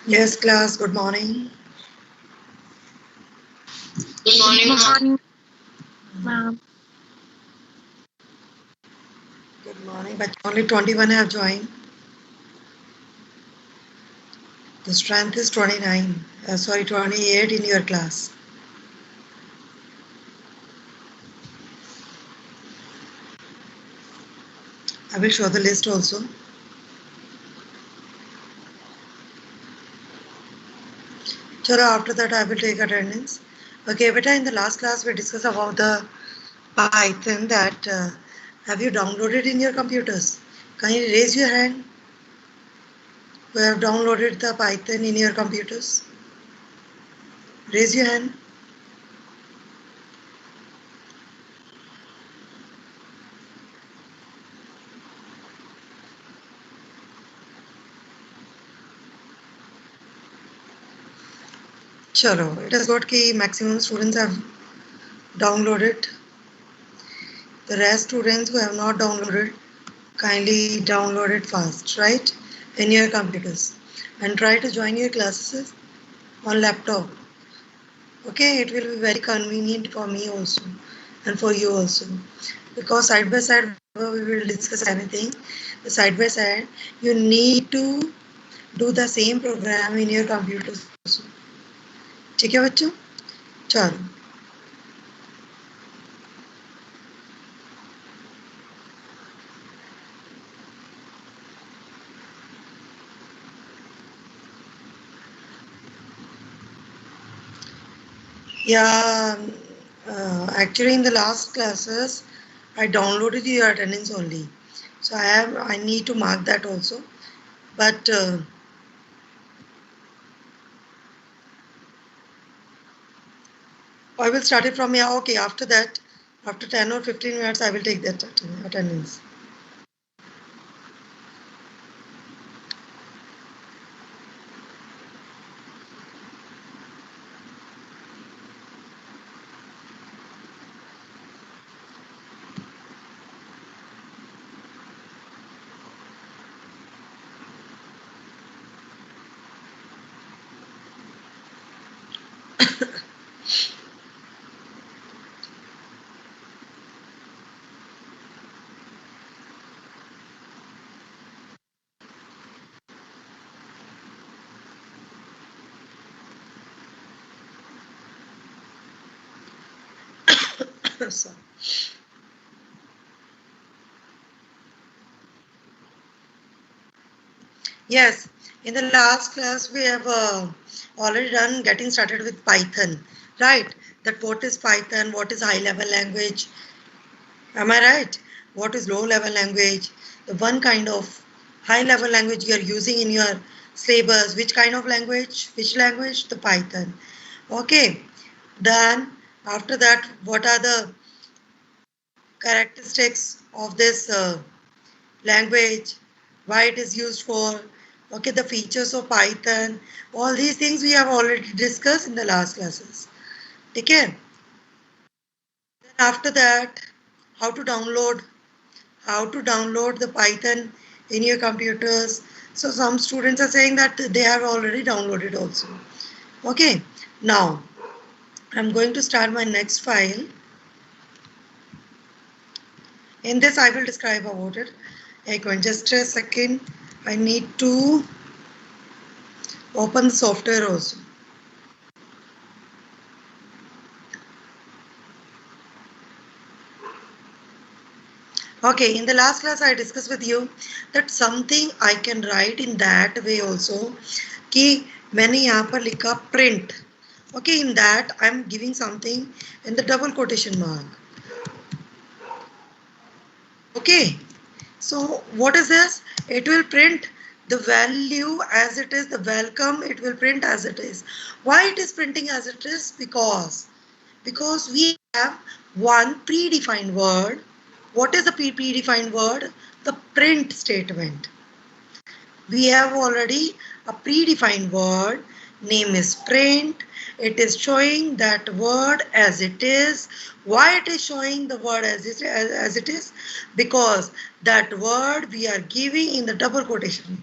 Yes, class, good morning. Good Good morning, ma'am. morning, ma'am. Good morning, but only 21 have joined. The strength is 29. Sorry, 28 in your class. I will show the list also. Chalo, after that I will take attendance. Okay, beta, in the last class we discussed about the Python that have you downloaded in your computers? Can you raise your hand who have downloaded the Python in your computers? Raise your hand. Chalo, it is good कि maximum students have downloaded. The rest students who have not downloaded, kindly download it fast, right? In your computers. And try to join your classes on laptop. Okay, it will be very convenient for me also and for you also. Because side by side, whenever we will discuss anything, the side by side, you need to do the same program in your computers also. ठीक है बच्चों? चलो. Yeah, actually in the last classes, I downloaded your attendance only. So I need to mark that also. But I will start it from here. Okay, after that, after 10 or 15 minutes, I will take that attendance. So, yes, in the last class, we have already done getting started with Python, right? That what is Python, what is high level language, am I right? What is low level language? The one kind of high level language you are using in your syllabus, which kind of language? Which language? The Python. Okay. Then after that, what are the characteristics of this language? Why it is used for? Okay, the features of Python. All these things we have already discussed in the last classes. Okay. Then after that, how to download the Python in your computers. So some students are saying that they have already downloaded also. Okay, now I'm going to start my next file. In this I will describe about it. Just a second. I need to open the software also. Okay, in the last class I discussed with you that something I can write in that way also कि मैंने यहाँ पर लिखा print. Okay, in that I'm giving something in the double quotation mark. Okay, so what is this? It will print the value as it is, the welcome, it will print as it is. Why it is printing as it is? Because we have one predefined word. What is the predefined word? The print statement. We have already a predefined word, name is print. It is showing that word as it is. Why it is showing the word as it is? Because that word we are giving in the double quotation.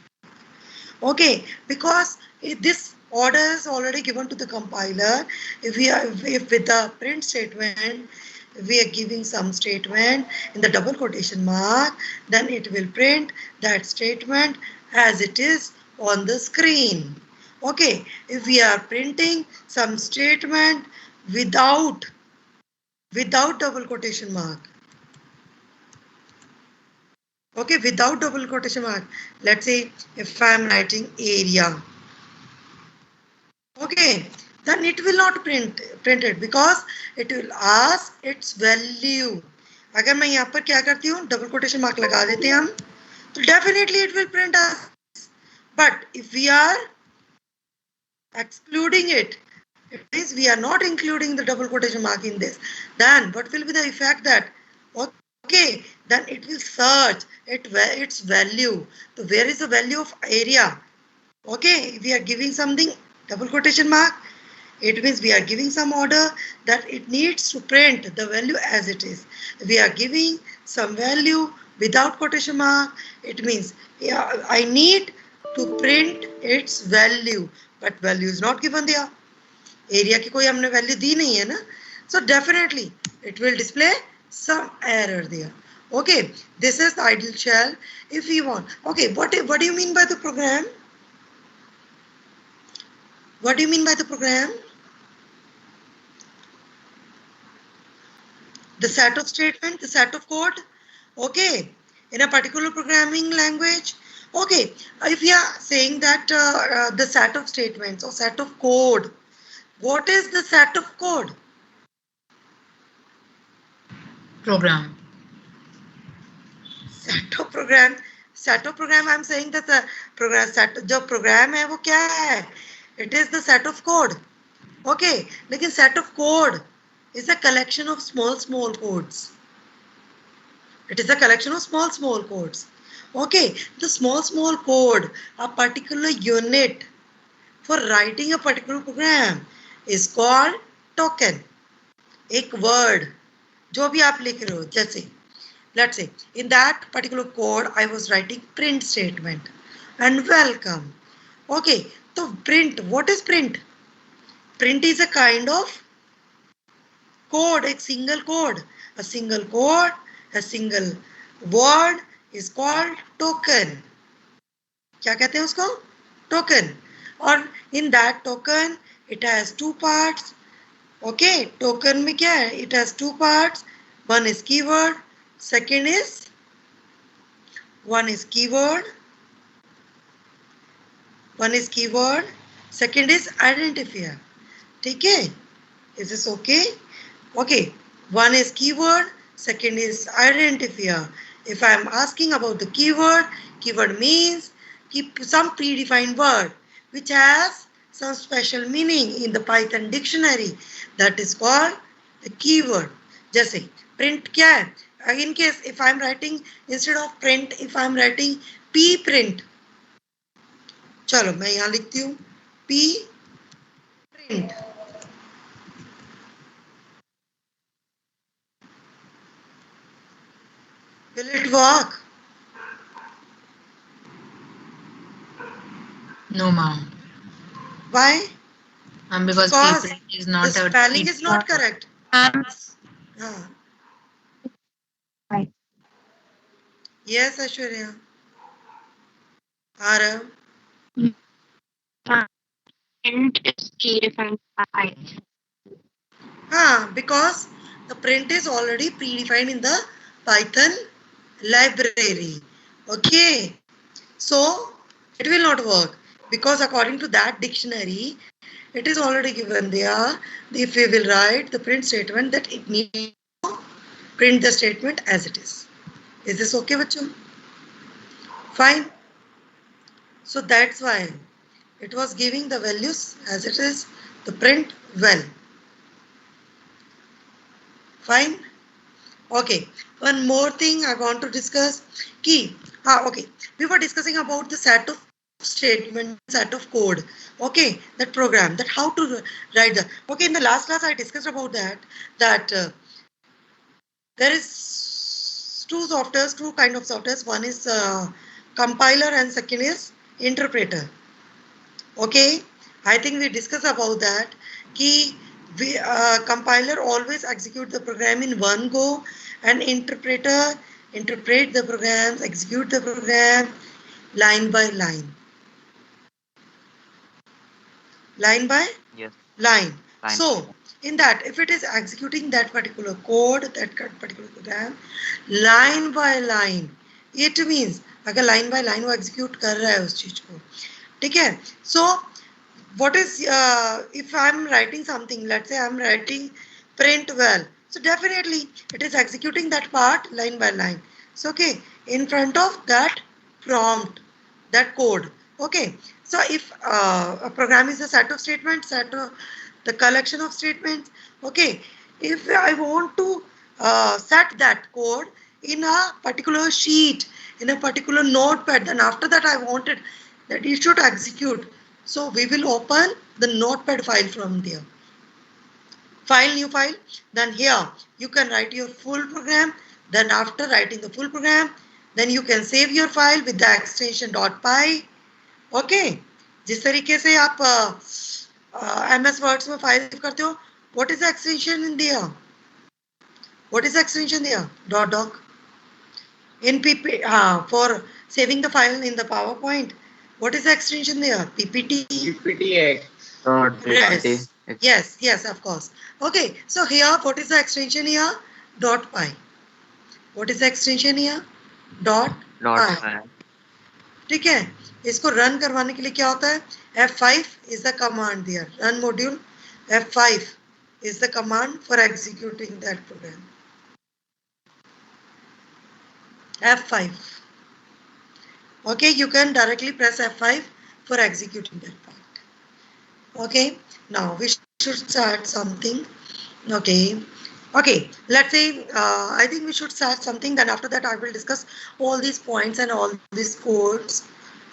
Okay, because this order is already given to the compiler. If with the print statement, if we are giving some statement in the double quotation mark, then it will print that statement as it is on the screen. Okay, if we are printing some statement without double quotation mark, okay, without double quotation mark, let's say if I am writing area, okay, then it will not print it because it will ask its value. अगर मैं यहाँ पर क्या करती हूँ, double quotation mark लगा देते हैं हम, तो definitely it will print us. But if we are excluding it, it means we are not including the double quotation mark in this, then what will be the effect? That okay, then it will search its value. So where is the value of area? Okay, we are giving something double quotation mark, it means we are giving some order that it needs to print the value as it is. We are giving some value without quotation mark, it means I need to print its value, but value is not given there. Area की कोई हमने value दी नहीं है ना, so definitely it will display some error there. Okay, this is the idle shell. If we want, okay, what do you mean by the program? What do you mean by the program? The set of statement, the set of code, okay, in a particular programming language. Okay, if you are saying that the set of statements or set of code, what is the set of code? Program. Set of program, I'm saying that the program set, जो program है वो क्या है? It is the set of code. Okay, लेकिन set of code is a collection of small codes. It is a collection of small codes. Okay, the small code, a particular unit for writing a particular program is called token. एक word जो भी आप लिख रहे हो, जैसे let's say in that particular code I was writing print statement and welcome. Okay, so print, what is print? Print is a kind of code, a single code, a single word is called token. क्या कहते हैं उसको? Token. और in that token it has two parts. Okay, token में क्या है? It has two parts. One is keyword, second is keyword, second is identifier. ठीक है? Is this okay? Okay, one is keyword, second is identifier. If I am asking about the keyword, keyword means some predefined word which has some special meaning in the Python dictionary. That is called the keyword. जैसे print क्या है? In case if I am writing instead of print, if I am writing p print, चलो मैं यहाँ लिखती हूँ p print. Will it work? No, ma'am. Why? Because print is not the spelling is not correct. Right. Yes, Aishwarya. Arav. Print is predefined by. Because the print is already predefined in the Python library. Okay. So it will not work because according to that dictionary, it is already given there. If we will write the print statement, that it needs to print the statement as it is. Is this okay, bachcho? Fine. So that's why it was giving the values as it is, the print well. Fine. Okay. One more thing I want to discuss. Key. Okay. We were discussing about the set of statement, set of code. Okay. That program. That how to write that. Okay. In the last class I discussed about that. There is two kind of softwares. One is compiler and second is interpreter. Okay, I think we discussed about that. Ki we compiler always execute the program in one go, and interpreter interpret the programs, execute the program line by line. Line by Yes. line. Line. So in that, if it is executing that particular code, that particular program, line by line, it means अगर line by line वो execute कर रहा है उस चीज को, ठीक है? So what is if I'm writing something, let's say I'm writing print well, so definitely it is executing that part line by line. So okay, in front of that prompt, that code. Okay, so if a program is a set of statements, the collection of statements. Okay, if I want to set that code in a particular sheet, in a particular notepad, then after that I wanted that it should execute. So we will open the notepad file from there. File, new file. Then here you can write your full program. Then after writing the full program, then you can save your file with the extension .py. Okay. जिस तरीके से आप MS Words में file save करते हो, what is the extension in there? What is the extension there? .doc. In PP for saving the file in the PowerPoint, what is the extension there? PPT. PPTX. Yes. Yes, yes, of course. Okay, so here, what is the extension here? .py. What is the extension here? .py. ठीक है, इसको run करवाने के लिए क्या होता है? F5 is the command there. Run module. F5 is the command for executing that program. F5. Okay, you can directly press F5 for executing that part. Okay, now we should start something. Okay, let's say I think we should start something, then after that I will discuss all these points and all these codes.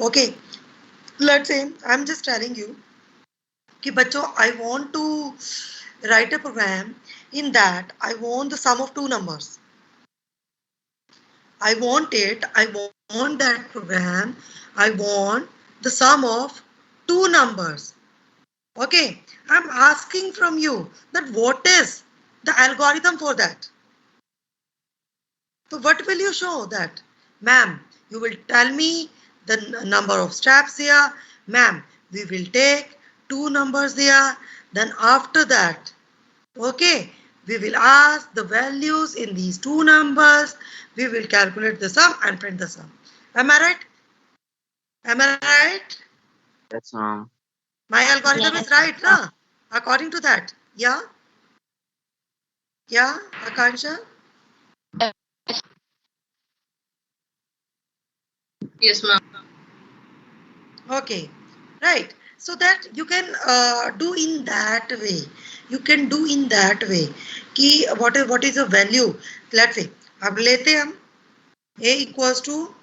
Okay, let's say I'm just telling you कि बच्चों, I want to write a program in that I want the sum of two numbers. I want that program, I want the sum of two numbers. Okay, I'm asking from you that what is the algorithm for that? So what will you show that? Ma'am, you will tell me the number of steps here. Ma'am, we will take two numbers there. Then after that, okay, we will ask the values in these two numbers. We will calculate the sum and print the sum. Am I right? Am I right? Yes, ma'am. My algorithm is right, no? According to that. Yeah? Yeah, Akansha? Yes, ma'am. Okay, right. So that you can do in that way. You can do in that way. Ki what is the value? Let's say, अब लेते हम a equals to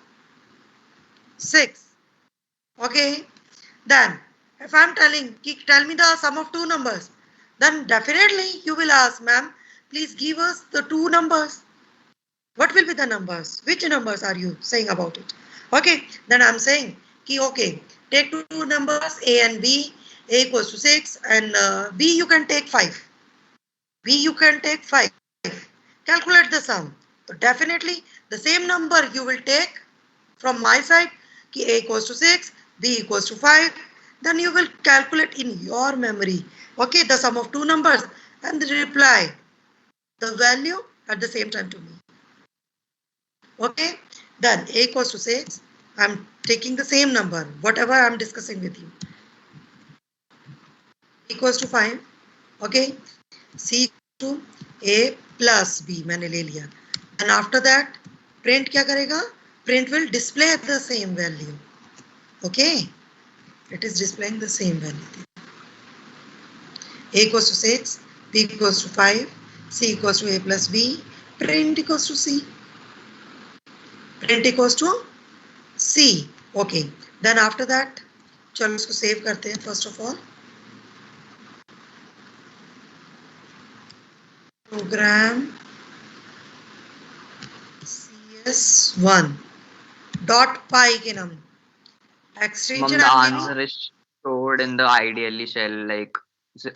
6. Okay. Then if I'm telling, tell me the sum of two numbers, then definitely you will ask, ma'am, please give us the two numbers. What will be the numbers? Which numbers are you saying about it? Okay, then I'm saying, okay, take two numbers, A and B, A equals to 6, and B you can take 5. B you can take 5. Calculate the sum. So definitely the same number you will take from my side, A equals to 6, B equals to 5. Then you will calculate in your memory, okay, the sum of two numbers and reply the value at the same time to me. Okay, then A equals to 6. I'm taking the same number, whatever I'm discussing with you. Equals to 5. Okay, C to A plus B मैंने ले लिया. And after that, print क्या करेगा? Print will display the same value. Okay, it is displaying the same value. A equals to 6, B equals to 5, C equals to A plus B, print equals to C. Print equals to C. Okay, then after that, चलो इसको save करते हैं first of all. Program CS1 .py के नाम Extension The I'm answer giving. is stored in the ideally shell, like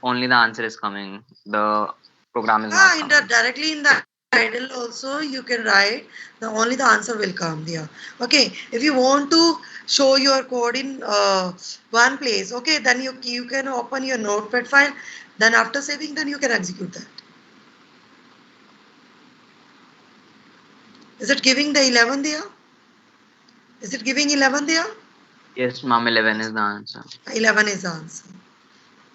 only the answer is coming. The program is not In the coming. directly in the idle also you can write the only the answer will come there. Okay, if you want to show your code in one place, okay, then you can open your notepad file. Then after saving, then you can execute that. Is it giving the 11 there? Is it giving 11 there? Yes, ma'am, 11 is the answer. 11 is the answer.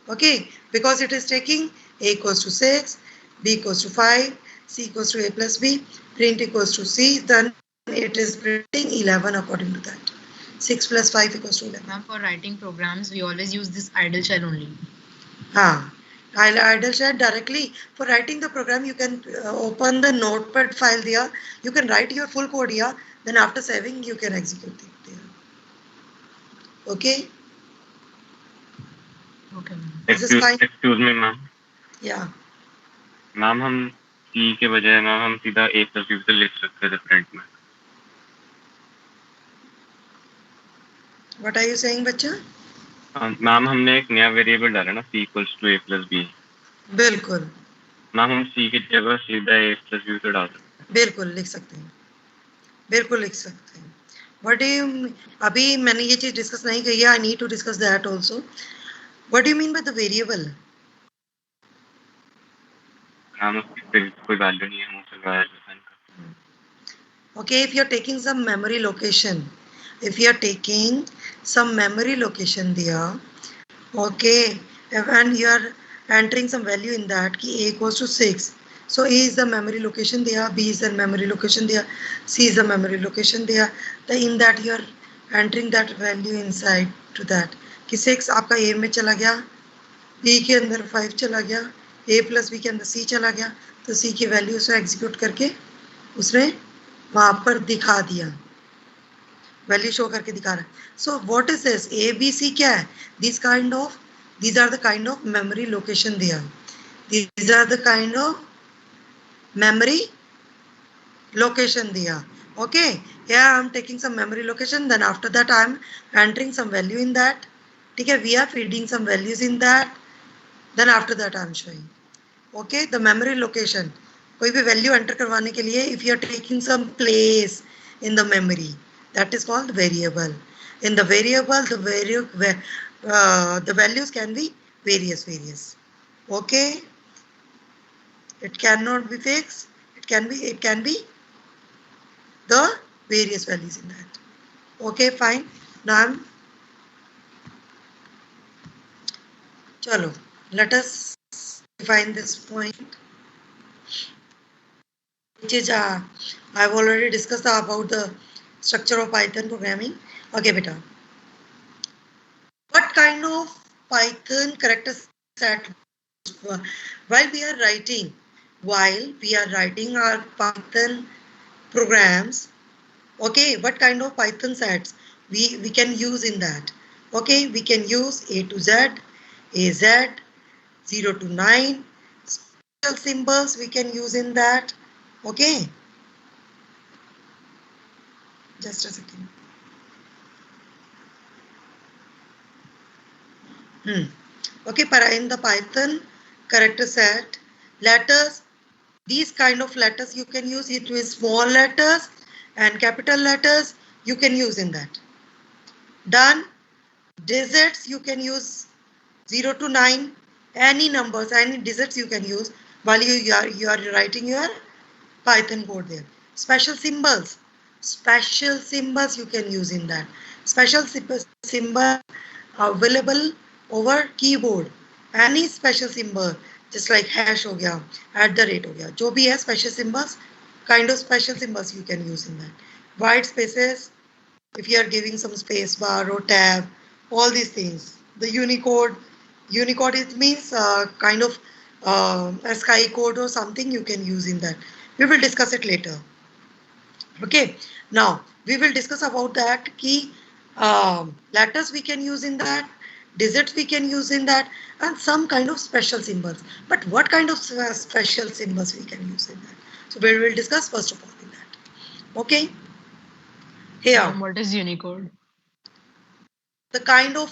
Okay, because it is taking a equals to 6, b equals to 5, c equals to a plus b, print equals to c, then it is printing 11 according to that. 6 plus 5 equals to 11. Ma'am, for writing programs, we always use this idle shell only. Idle shell directly. For writing the program, you can open the notepad file there. You can write your full code here. Then after saving, you can execute it there. Okay? Okay, ma'am. Is this fine? Excuse me, ma'am. Yeah. Ma'am हम C के बजाय ma'am हम सीधा A plus B से लिख सकते थे front में. What are you saying, बच्चा? मैम हमने एक नया वेरिएबल डाला ना C equals to A plus B. बिल्कुल. मैम हम C की जगह सीधा A plus B से डाल सकते हैं. बिल्कुल लिख सकते हैं. बिल्कुल लिख सकते हैं. What do you? अभी मैंने ये चीज डिस्कस नहीं की है. I need to discuss that also. What do you mean by the variable? Ma'am उसकी कोई वैल्यू नहीं है, हम उसे वैल्यू डिफाइन करते हैं. Okay, if you are taking some memory location, there, okay, and you are entering some value in that, ki a equals to 6. So A is the memory location there, B is the memory location there, C is the memory location there. In that you are entering that value inside to that. कि 6 आपका A में चला गया, B के अंदर 5 चला गया, A plus B के अंदर C चला गया, तो C की वैल्यू से एग्जीक्यूट करके उसने वहां पर दिखा दिया, वैल्यू शो करके दिखा रहा है. So what is this? A B C क्या है? These are the kind of memory location there. These are the kind of memory location there. Okay, here I am taking some memory location, then after that I am entering some value in that. Okay, we are feeding some values in that, then after that I am showing. Okay, the memory location, कोई भी value enter करवाने के लिए, if you are taking some place in the memory, that is called variable. In the variable, the values can be various. Okay, it cannot be fixed. It can be the various values in that. Okay, fine. Now, chalo, let us define this point, which is I've already discussed about the structure of Python programming. Okay, beta. What kind of Python character set while we are writing our Python programs? Okay, what kind of Python sets we can use in that? Okay, we can use A to Z, AZ, 0 to 9, special symbols we can use in that. Okay, just a second. Okay, in the Python character set, letters, these kind of letters you can use it with small letters and capital letters you can use in that. Done. Digits you can use 0 to 9, any numbers, any digits you can use while you are writing your Python code there. Special symbols you can use in that. Special symbol available over keyboard. Any special symbol, just like hash हो गया, @ हो गया, जो भी है special symbols, kind of special symbols you can use in that. White spaces, if you are giving some space bar or tab, all these things. The Unicode it means kind of ASCII code or something you can use in that. We will discuss it later. Okay, now we will discuss about that key letters we can use in that, digits we can use in that, and some kind of special symbols. But what kind of special symbols we can use in that? So we will discuss first of all in that. Okay. Here. What is Unicode? the kind of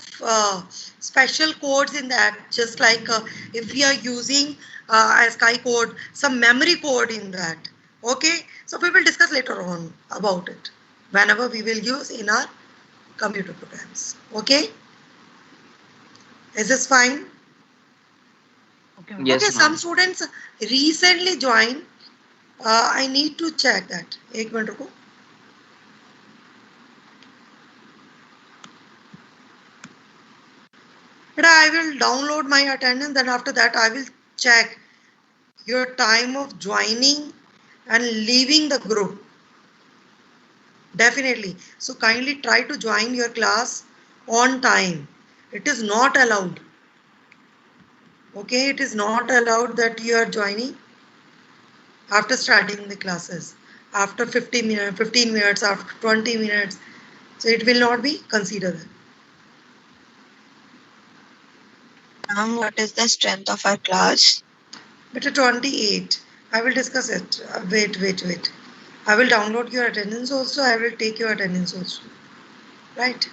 special codes in that, just like if we are using as Sky code, some memory code in that. Okay, so we will discuss later on about it whenever we will use in our computer programs. Okay, is this fine? Okay. Yes, Okay, ma'am. some students recently joined. I need to check that. एक minute रुको. But I will download my attendance, then after that I will check your time of joining and leaving the group. Definitely. So kindly try to join your class on time. It is not allowed. Okay, it is not allowed that you are joining after starting the classes. After 15 minutes, after 20 minutes. So it will not be considered. What is the strength of our class? But 28. I will discuss it. Wait. I will download your attendance also. I will take your attendance also. Right?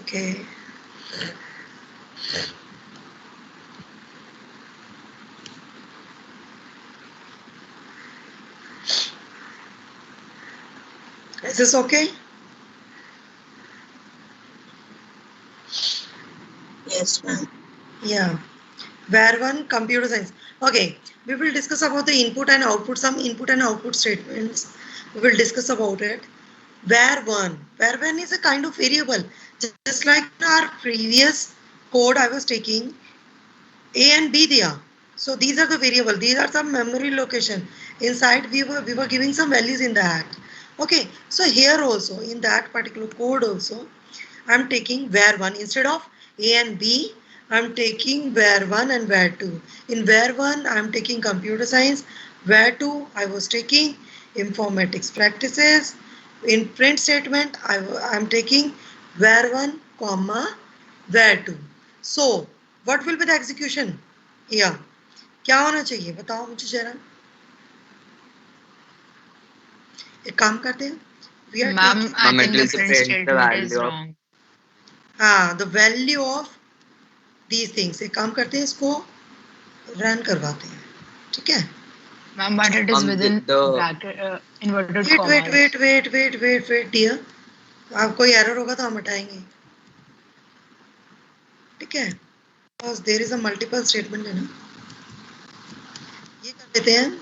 Okay. Is this okay? Yes, ma'am. Yeah. Where one, computer science. Okay. We will discuss about the input and output, some input and output statements. We will discuss about it. Where one is a kind of variable. Just like in our previous code I was taking, A and B there. So these are the variable. These are some memory location. Inside we were giving some values in that. Okay. So here also in that particular code also, I'm taking where one instead of A and B. I'm taking where one and where two. In where one, I'm taking computer science. Where two, I was taking informatics practices. In print statement, I'm taking where one, comma, where two. So, what will be the execution? Yeah. क्या होना चाहिए बताओ मुझे जरा. एक काम करते हैं. We are Ma'am, taking I Ma'am, think it will the print print the statement is value of wrong. the value of these things. एक काम करते हैं इसको रन करवाते हैं. ठीक है. Ma'am, but it is within the bracket, inverted commas. wait dear. आप कोई एरर होगा तो हम हटाएंगे. ठीक है. Because there is a multiple statement है ना. ये कर देते हैं.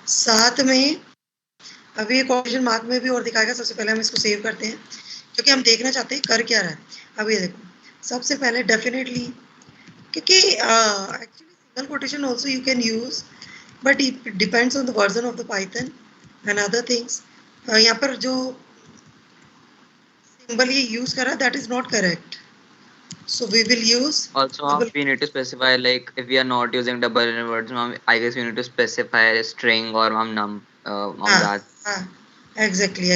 साथ में अभी क्वेश्चन मार्क में भी और दिखाएगा. सबसे पहले हम इसको सेव करते हैं क्योंकि हम देखना चाहते हैं कर क्या रहा है. अब ये देखो. सबसे पहले डेफिनेटली क्योंकि actually single quotation also you can use, but it depends on the version of the Python and other things. यहाँ पर जो symbol ये use करा that is not correct. So we will use also double. we need to specify, like if we are not using double inverts, ma'am, I guess we need to specify a string or num on that. Exactly.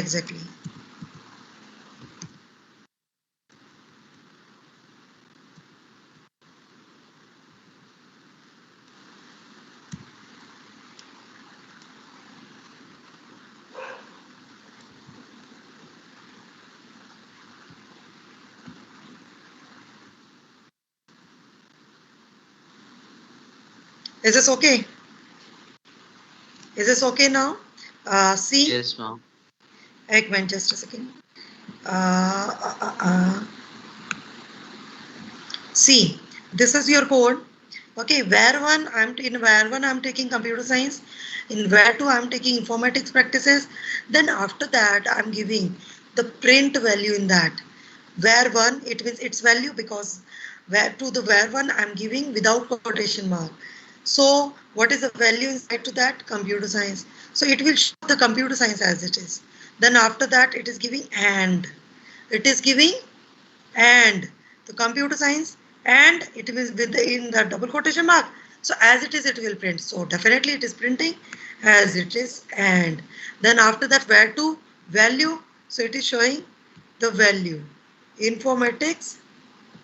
Is this okay? Is this okay now? See. Yes, ma'am. एक minute just a second. See, this is your code. Okay, where one I'm taking computer science. In where two I'm taking informatics practices. Then after that I'm giving the print value in that. Where one it means its value because where one I'm giving without quotation mark. So what is the value inside to that? Computer science. So it will show the computer science as it is. Then after that it is giving and. It is giving and the computer science and it is in the double quotation mark. So as it is it will print. So definitely it is printing as it is and. Then after that where to value. So it is showing the value. Informatics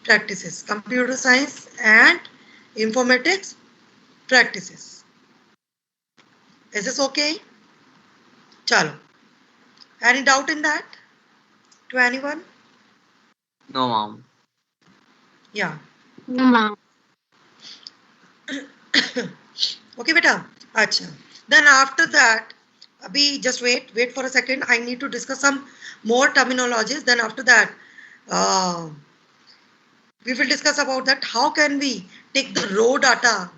practices. Computer science and informatics practices. Is this okay? Chalo. Any doubt in that? To anyone? No, ma'am. Yeah. No, ma'am. Okay, beta. Acha. Then after that, Abhi, just wait for a second. I need to discuss some more terminologies. Then after that, uh, we will discuss about that. How can we take the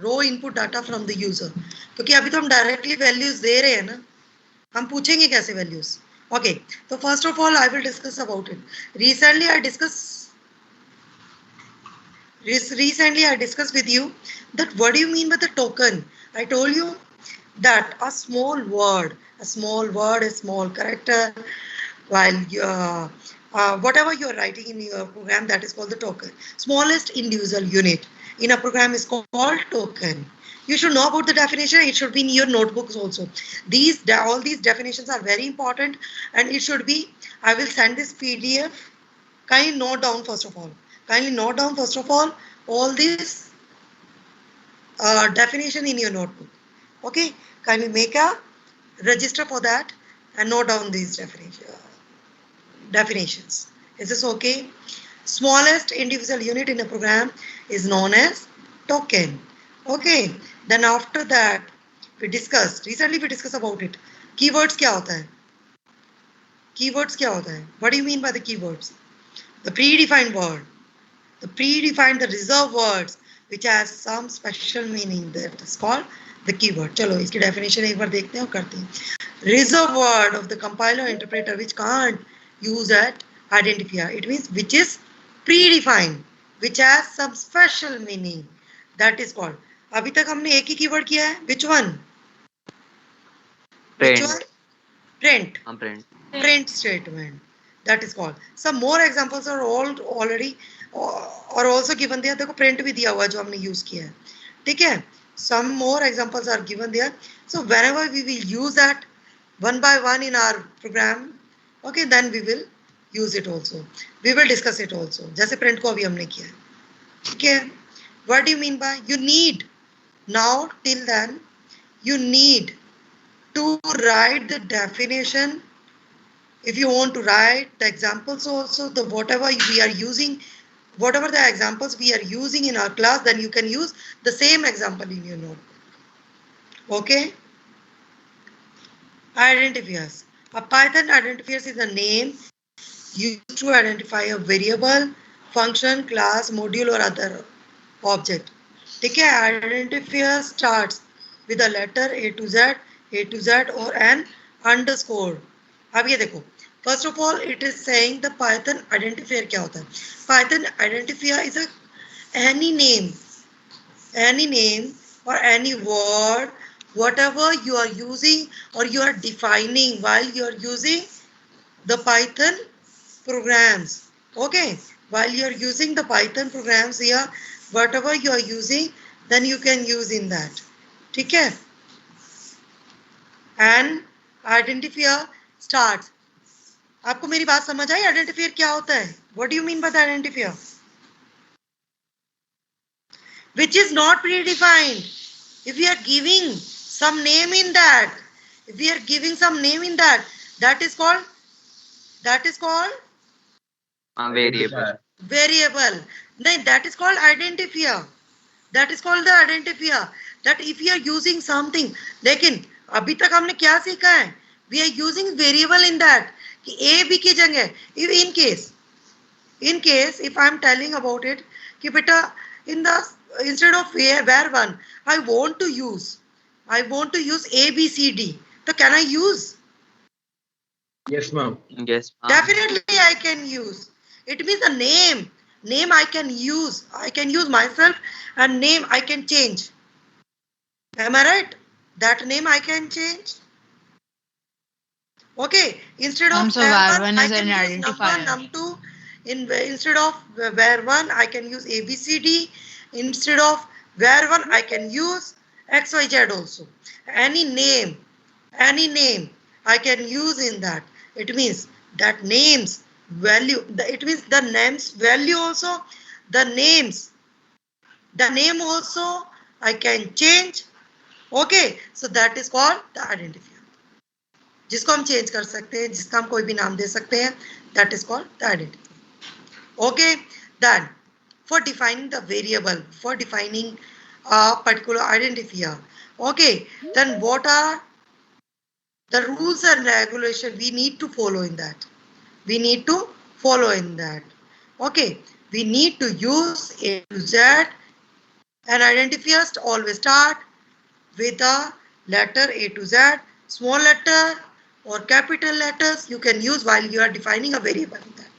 raw input data from the user? क्योंकि अभी तो हम directly values दे रहे हैं ना. हम पूछेंगे कैसे values? Okay. So first of all, I will discuss about it. Recently, I discussed with you that what do you mean by the token? I told you that a small word, a small character, while whatever you are writing in your program, that is called the token. Smallest individual unit in a program is called token. You should know about the definition. It should be in your notebooks also. All these definitions are very important, and it should be. I will send this PDF. Kindly note down first of all. All these definition in your notebook. Okay, kindly make a register for that and note down these definitions. Is this okay? Smallest individual unit in a program is known as token. Okay, then after that recently we discussed about it. Keywords क्या होता है? Keywords क्या होता है? What do you mean by the keywords? The predefined word. The reserved words which has some special meaning, that is called the keyword. चलो इसकी definition एक बार देखते हैं और करते हैं. Reserved word of the compiler interpreter which can't use that identifier. It means which is predefined, which has some special meaning. That is called. अभी तक हमने एक ही keyword किया है. Which one? Print. Which one? Print. Print statement. That is called. Some more examples are already और also given there. देखो print भी दिया हुआ जो हमने use किया है. ठीक है? Some more examples are given there. So whenever we will use that one by one in our program, okay, then we will use it also. We will discuss it also. जैसे print को अभी हमने किया है. ठीक है? What do you mean by? You need now till then you need to write the definition. If you want to write the examples also, the whatever we are using, whatever the examples we are using in our class, then you can use the same example in your notebook. Okay? Identifiers. A Python identifier is a name used to identify a variable, function, class, module or other object. ठीक है? Identifier starts with a letter A to Z or an underscore. अब ये देखो. First of all, it is saying the Python identifier क्या होता है? Python identifier is any name or any word, whatever you are using or you are defining while you are using the Python programs. Okay, while you are using the Python programs here, whatever you are using, then you can use in that. ठीक है? And identifier starts. आपको मेरी बात समझ आई? Identifier क्या होता है? What do you mean by the identifier? Which is not predefined. If we are giving some name in that, that is called variable. No, that is called identifier. That is called the identifier. That if you are using something, लेकिन अभी तक हमने क्या सीखा है? We are using variable in that. कि A B की जगह, in case if I am telling about it, कि बेटा instead of var1, I want to use A B C D. So can I use? Yes, ma'am. Yes, ma'am. Definitely I can use. It means a name I can use. I can use myself, and name I can change. Am I right? That name I can change. Okay, instead of so var1, I is can an use identifier. num2. Instead of var1, I can use ABCD. Instead of var1, I can use XYZ also. Any name I can use in that. It means that names value. It means the names value also. The name also I can change. Okay, so that is called the identifier. जिसको हम change कर सकते हैं, जिसका हम कोई भी नाम दे सकते हैं, that is called the identifier. Okay, then for defining the variable, for defining a particular identifier, okay, then what are the rules and regulation we need to follow in that? We need to follow in that. Okay, we need to use A to Z, and identifiers always start with the letter A to Z, small letter or capital letters you can use while you are defining a variable in that.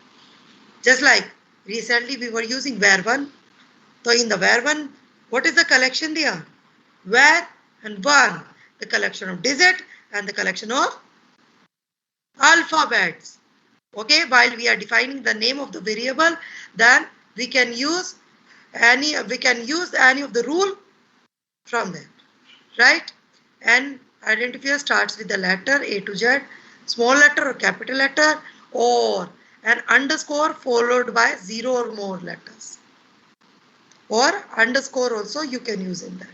Just like recently we were using var1. So in the var1, what is the collection there? Var and 1, the collection of digit and the collection of alphabets. Okay, while we are defining the name of the variable, then we can use any of the rule from that, right? And identifier starts with the letter A to Z, small letter or capital letter, or an underscore followed by 0 or more letters. Or underscore also you can use in that.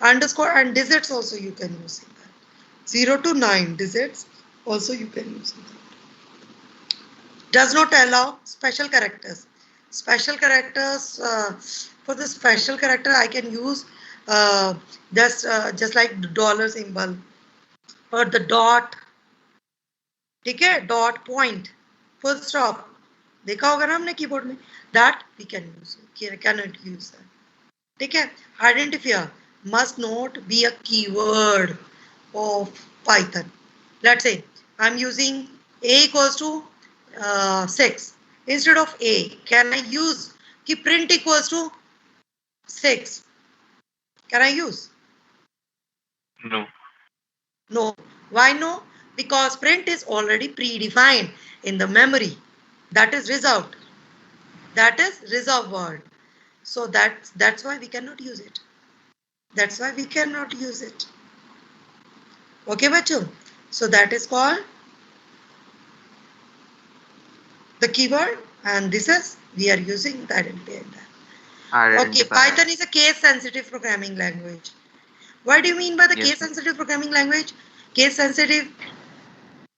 Underscore and digits also you can use in that. 0 to 9 digits also you can use in that. Does not allow special characters. Special characters, for the special character I can use just like the dollar symbol or the dot, ठीक है, dot, point, full stop, देखा होगा ना हमने keyboard में, that we can use, cannot use that, ठीक है. Identifier must not be a keyword of Python. Let's say I'm using A equals to 6. Instead of A, can I use ki print equals to 6? Can I use? No. No. Why no? Because print is already predefined in the memory. That is reserved. That is reserved word. So that's why we cannot use it. That's why we cannot use it. Okay, bachcho? So that is called the keyword, and this is we are using the identifier. Okay, Python is a case-sensitive programming language. What do you mean by the case-sensitive programming language? Case-sensitive.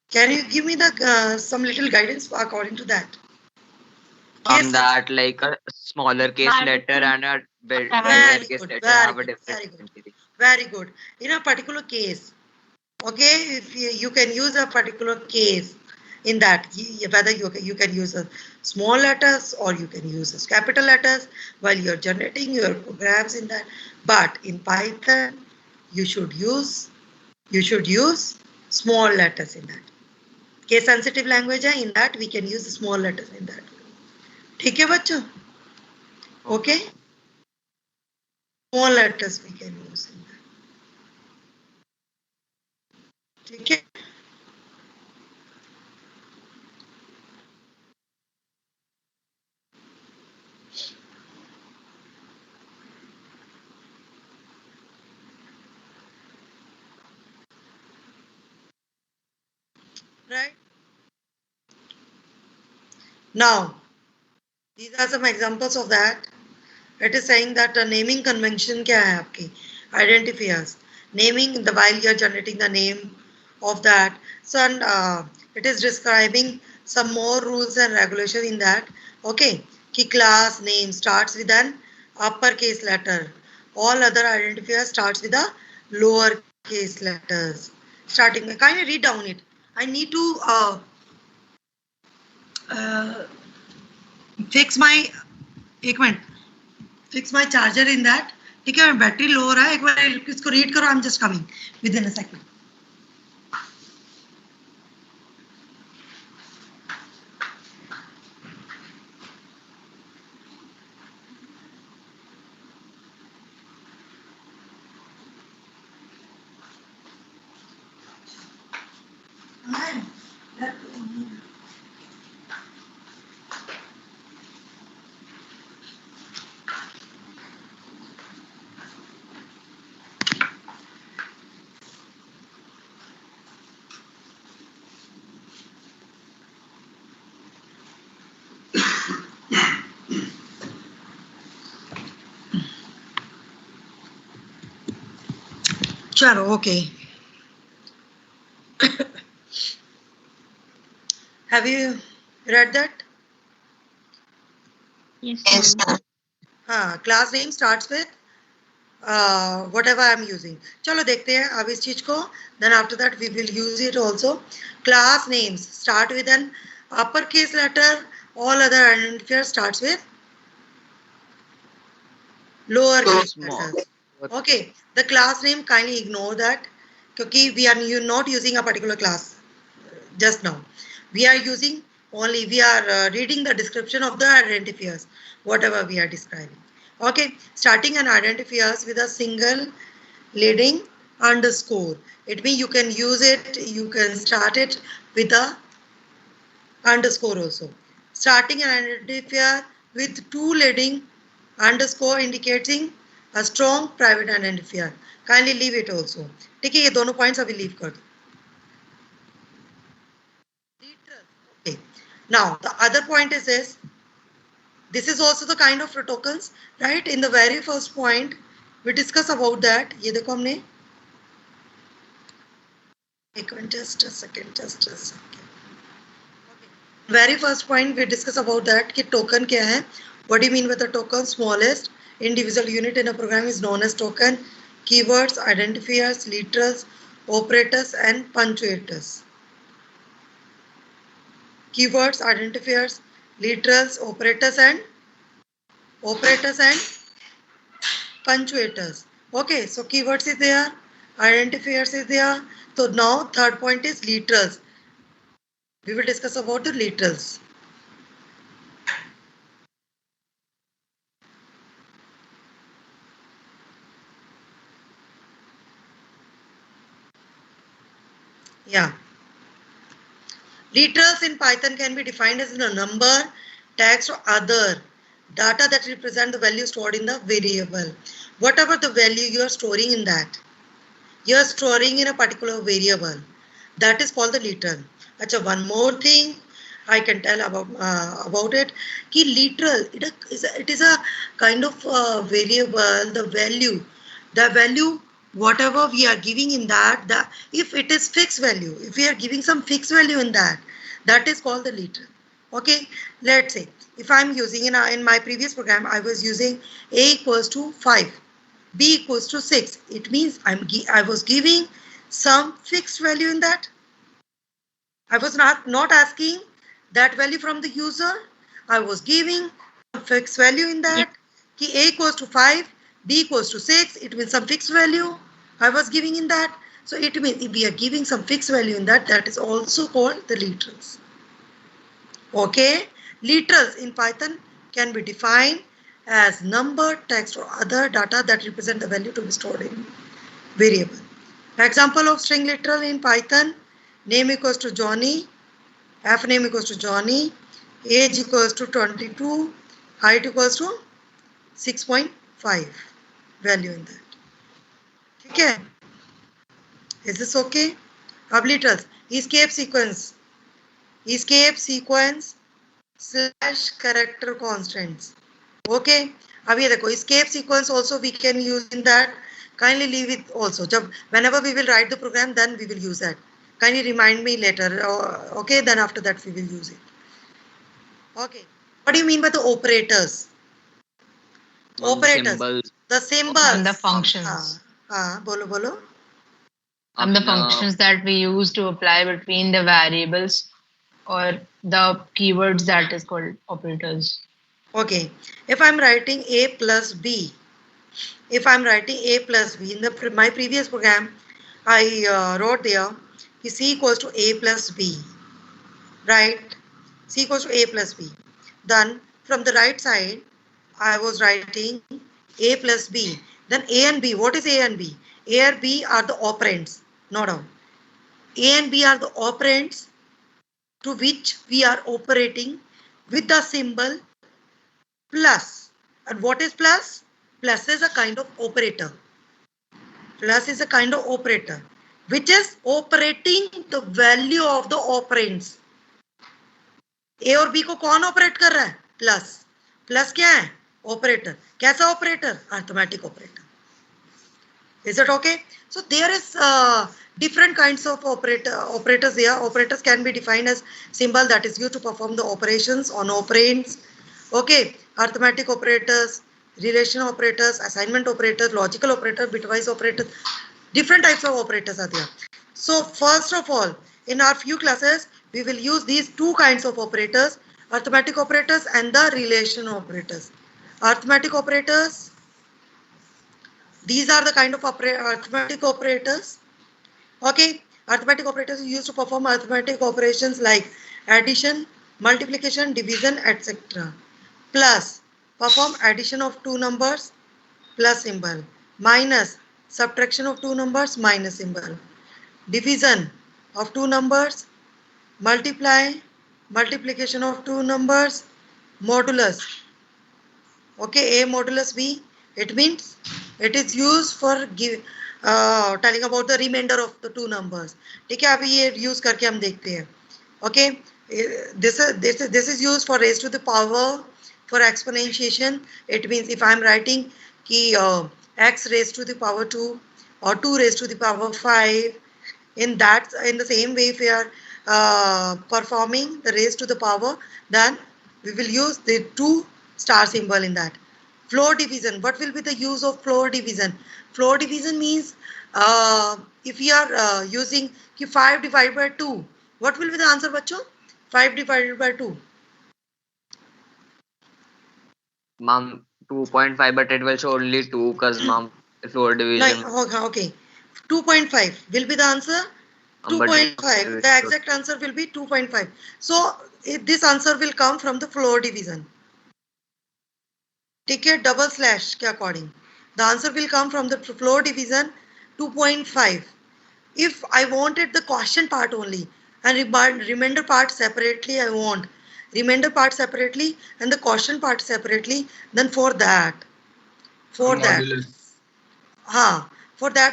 Can you give me the some little guidance according to that? That like a smaller case letter and a bigger case letter have a different sensitivity. Very good. In a particular case, okay, if you can use a particular case in that, whether you can use a small letters or you can use a capital letters while you're generating your programs in that. But in Python, you should use small letters in that. Case sensitive language है, in that we can use small letters in that. ठीक है बच्चों? Okay? Small letters we can use in that. ठीक है? Right? Now, these are some examples of that. It is saying that a naming convention क्या है आपकी? Identifiers. Naming the while you are generating the name of that. So it is describing some more rules and regulation in that. Okay. कि class name starts with an uppercase letter. All other identifiers starts with a lowercase letters. Starting. Kindly read down it. I need to fix my fix my charger in that. ठीक है, battery low हो रहा है, एक बार इसको read करो. I'm just coming within a second. चलो, okay. Have you read that? Yes, ma'am. Class name starts with whatever I'm using. चलो देखते हैं अब इस चीज को. Then after that we will use it also. Class names start with an uppercase letter. All other identifiers starts with lowercase letters. Okay. The class name, kindly ignore that. क्योंकि we are not using a particular class just now. We are using only, we are reading the description of the identifiers, whatever we are describing. Okay, starting an identifiers with a single leading underscore. It means you can use it, you can start it with a underscore also. Starting an identifier with two leading underscore indicating a strong private identifier. Kindly leave it also. ठीक है, ये दोनों points अभी leave कर दो. Okay. Now the other point is this. This is also the kind of tokens, right? In the very first point, we discuss about that. ये देखो हमने. Just a second. Okay. Very first point we discuss about that. कि token क्या है? What do you mean by the token? Smallest individual unit in a program is known as token. Keywords, identifiers, literals, operators, and punctuators. Keywords, identifiers, literals, operators and punctuators. Okay, so keywords is there, identifiers is there. So now third point is literals. We will discuss about the literals. Yeah. Literals in Python can be defined as a number, text, or other data that represent the value stored in the variable. Whatever the value you are storing in that, you are storing in a particular variable. That is called the literal. Achha, one more thing I can tell about it. Ki literal, it is a kind of variable. The value, whatever we are giving in that, if it is fixed value, if we are giving some fixed value in that is called the literal. Okay, let's say if I'm using in my previous program, I was using a equals to 5, b equals to 6. It means I was giving some fixed value in that. I was not asking that value from the user. I was giving some fixed value in that. Ki a equals to 5, b equals to 6. It means some fixed value I was giving in that. So it means if we are giving some fixed value in that is also called the literals. Okay, literals in Python can be defined as number, text, or other data that represent the value to be stored in variable. Example of string literal in Python: name equals to Johnny, f name equals to Johnny, age equals to 22, height equals to 6.5 value in that. Okay, is this okay? अब literals, escape sequence / character constants. Okay, अब ये देखो escape sequence also we can use in that. Kindly leave it also. Whenever we will write the program, then we will use that. Kindly remind me later. Okay, then after that we will use it. Okay, what do you mean by the operators? Operators. The symbols. And the functions. Bolo. And the functions that we use to apply between the variables or the keywords, that is called operators. Okay, if I'm writing a plus b, in my previous program, I wrote there c equals to a plus b, right? C equals to a plus b. Then from the right side, I was writing a plus b. Then a and b. What is a and b? A and b are the operands. No doubt. A and b are the operands to which we are operating with the symbol plus. And what is plus? Plus is a kind of operator. Plus is a kind of operator which is operating the value of the operands. A और B को कौन operate कर रहा है? Plus. Plus क्या है? Operator. कैसा operator? Arithmetic operator. Is it okay? So there is different kinds of operators here. Operators can be defined as symbol that is used to perform the operations on operands. Okay, arithmetic operators, relation operators, assignment operators, logical operators, bitwise operators. Different types of operators are there. So first of all, in our few classes, we will use these two kinds of operators, arithmetic operators and the relation operators. Arithmetic operators, these are the kind of arithmetic operators. Okay, arithmetic operators are used to perform arithmetic operations like addition, multiplication, division, etc. Plus, perform addition of two numbers, plus symbol. Minus, subtraction of two numbers, minus symbol. Division of two numbers, multiply, multiplication of two numbers, modulus. Okay, A modulus B, it means it is used for telling about the remainder of the two numbers. ठीक है, अभी ये use करके हम देखते हैं. Okay, this is used for raised to the power, for exponentiation. It means if I am writing कि x raised to the power 2 or 2 raised to the power 5, in the same way if we are performing the raised to the power, then we will use the 2 star symbol in that. Floor division. What will be the use of floor division? Floor division means if we are using 5 divided by 2, what will be the answer, bachcho? 5 divided by 2. Mom, 2.5, but it will show only 2 because mom, floor division. No, okay. 2.5 will be the answer. 2.5. The exact answer will be 2.5. So this answer will come from the floor division. Take a double slash के according. The answer will come from the floor division 2.5. If I wanted the quotient part only and remainder part separately, I want remainder part separately and the quotient part separately, then for that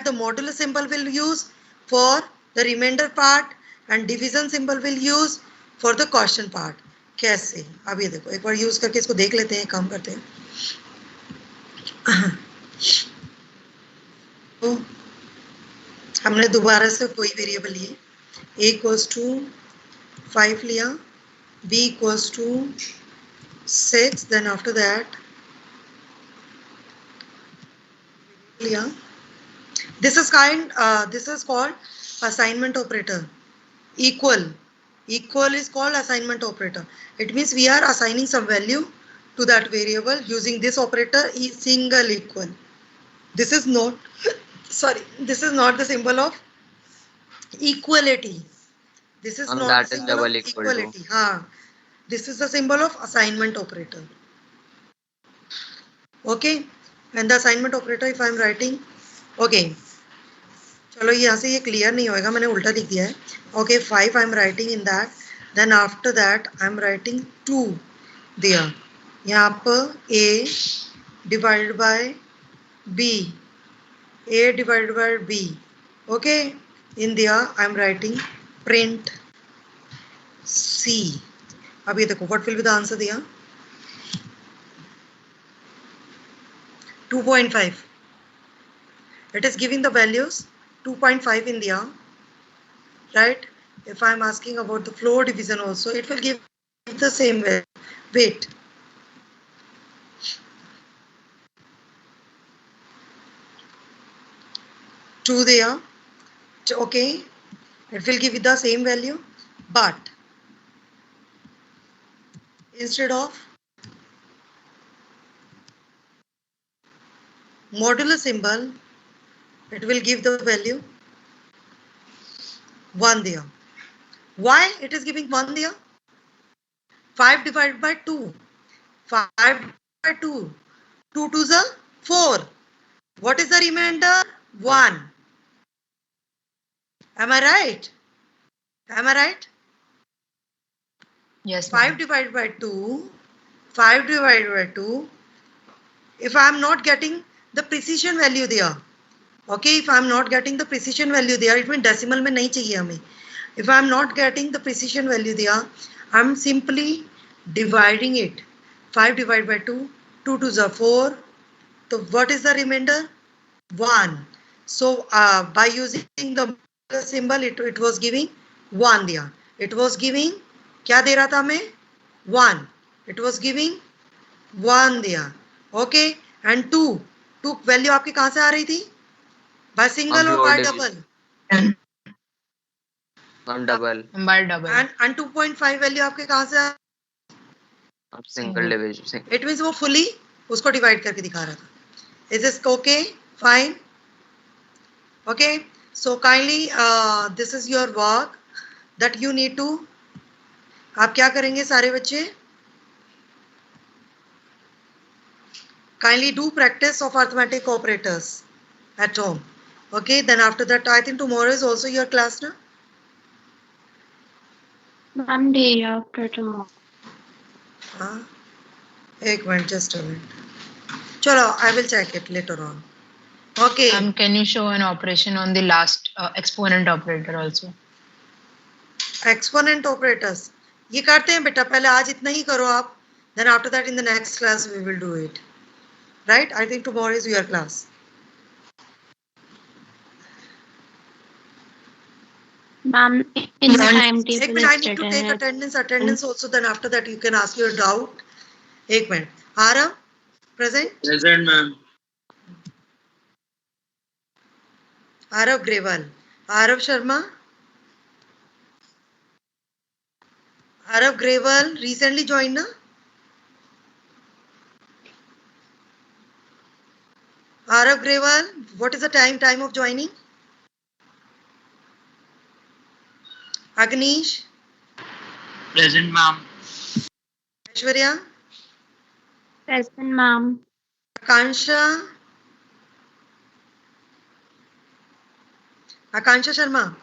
the modulus symbol will use for the remainder part and division symbol will use for the quotient part. कैसे? अब ये देखो एक बार use करके इसको देख लेते हैं, काम करते हैं. तो हमने दोबारा से कोई वेरिएबल लिए. a equals to 5 लिया, b equals to 6, then after that लिया. This is called assignment operator. Equal is called assignment operator. It means we are assigning some value to that variable using this operator is single equal. This is not the symbol of equality. This is not the symbol of equality. This is the symbol of assignment operator. Okay, and the assignment operator if I am writing, okay, चलो यहाँ से ये clear नहीं होएगा, मैंने उल्टा लिख दिया है. Okay, 5 I am writing in that. Then after that I am writing 2 there. यहाँ पर a divided by b, a divided by b. Okay, in there I am writing print c. अब ये देखो what will be the answer there? 2.5. It is giving the values 2.5 in there, right? If I am asking about the floor division also, it will give the same weight. Two there, okay, it will give you the same value, but instead of modulus symbol, it will give the value 1 there. Why it is giving 1 there? 5 divided by 2. 5 by 2. 2 to the 4. What is the remainder? 1. Am I right? Am I right? Yes. 5 divided by 2. 5 divided by 2. If I am not getting the precision value there, okay, if I am not getting the precision value there, it means decimal में नहीं चाहिए हमें. If I am not getting the precision value there, I am simply dividing it. 5 divided by 2, 2 to the 4. So what is the remainder? 1. So by using the symbol, it was giving 1 दिया. It was giving, क्या दे रहा था हमें? 1. It was giving 1 दिया. Okay. And 2 value आपकी कहाँ से आ रही थी? By single or by double? double. By double. And 2.5 value आपके कहाँ से आ? Single division. It means वो fully उसको divide करके दिखा रहा था. Is this okay? Fine. Okay. So kindly, this is your work that you need to. आप क्या करेंगे सारे बच्चे? Kindly do practice of arithmetic operators at home. Okay. Then after that, I think tomorrow is also your class, na? Ma'am, day after tomorrow. हाँ. एक minute, just a minute. चलो, I will check it later on. Okay. Can you show an operation on the last exponent operator also? Exponent operators. ये करते हैं बेटा, पहले आज इतना ही करो आप. Then after that in the next class we will do it. Right? I think tomorrow is your class. Ma'am, in the timetable I need to take attendance also. Then after that you can ask your doubt. एक minute. Arav, present? Present, ma'am. Arav Grewal. Arav Sharma? Arav Grewal recently joined, na? Arav Grewal, what is the time of joining? Agnish? Present, ma'am. Aishwarya? Present, ma'am. Akansha? Akansha Sharma?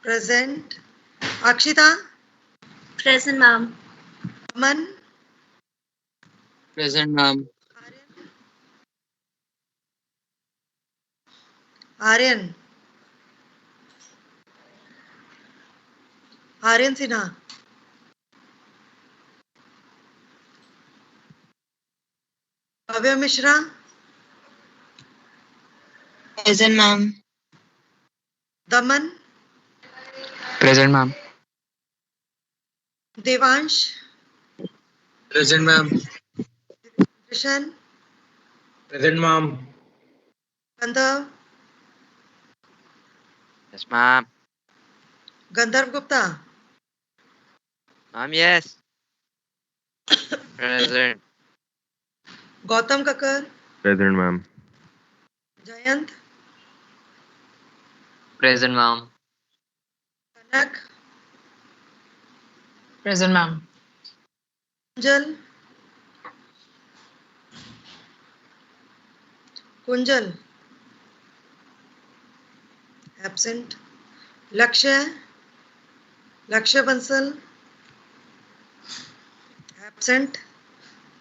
Present. Akshita? Present, ma'am. Aman? Present, ma'am. Aryan? Aryan Sinha? Bhavya Mishra? Present, ma'am. Daman? Present, ma'am. Devansh? Present, ma'am. Krishan? Present, ma'am. Gandharv? Yes, ma'am. Gandharv Gupta? Ma'am, yes. Present. Gautam Kakar? Present, ma'am. Jayant? Present, ma'am. Kanak? Present, ma'am. Kunjal? Kunjal? Absent. Lakshya? Lakshya Bansal? Absent.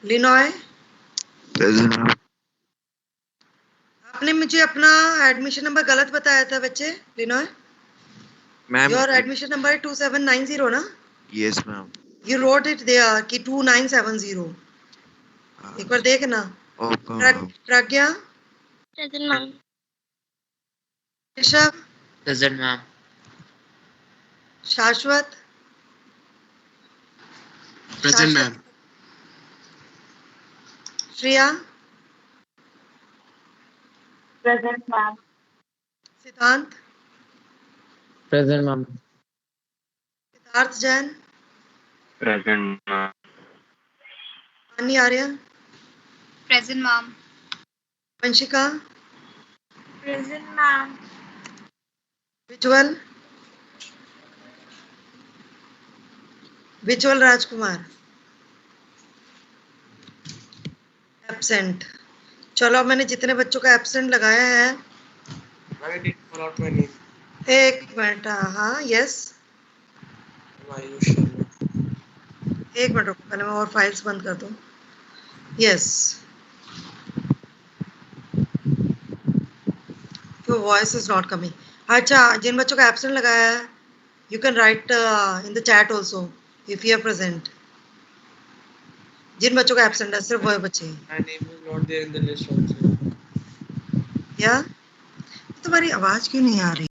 Linoy? Present, ma'am. आपने मुझे अपना admission number गलत बताया था बच्चे. लिनोय, Ma'am. Your admission number है 2790 ना? Yes, ma'am. You wrote it there कि 2970. एक बार देखना. प्रज्ञा? Present, ma'am. Rishabh? Present, ma'am. शाश्वत? Present, ma'am. Shreya? Present, ma'am. सिद्धांत? Present, ma'am. Siddharth Jain? Present, ma'am. Anni Arya? Present, ma'am. Vanshika? Present, ma'am. विजुअल? विजुअल राजकुमार? एब्सेंट. चलो अब मैंने जितने बच्चों का एब्सेंट लगाया है. एक मिनट. हाँ, यस. एक मिनट रुको, पहले मैं और फाइल्स बंद कर दूं. Yes, your voice is not coming. अच्छा, जिन बच्चों का एब्सेंट लगाया है, you can write in the chat also if you are present. जिन बच्चों का एब्सेंट है, सिर्फ वही बच्चे हैं. My name is not there in the list also. या तुम्हारी आवाज क्यों नहीं आ रही?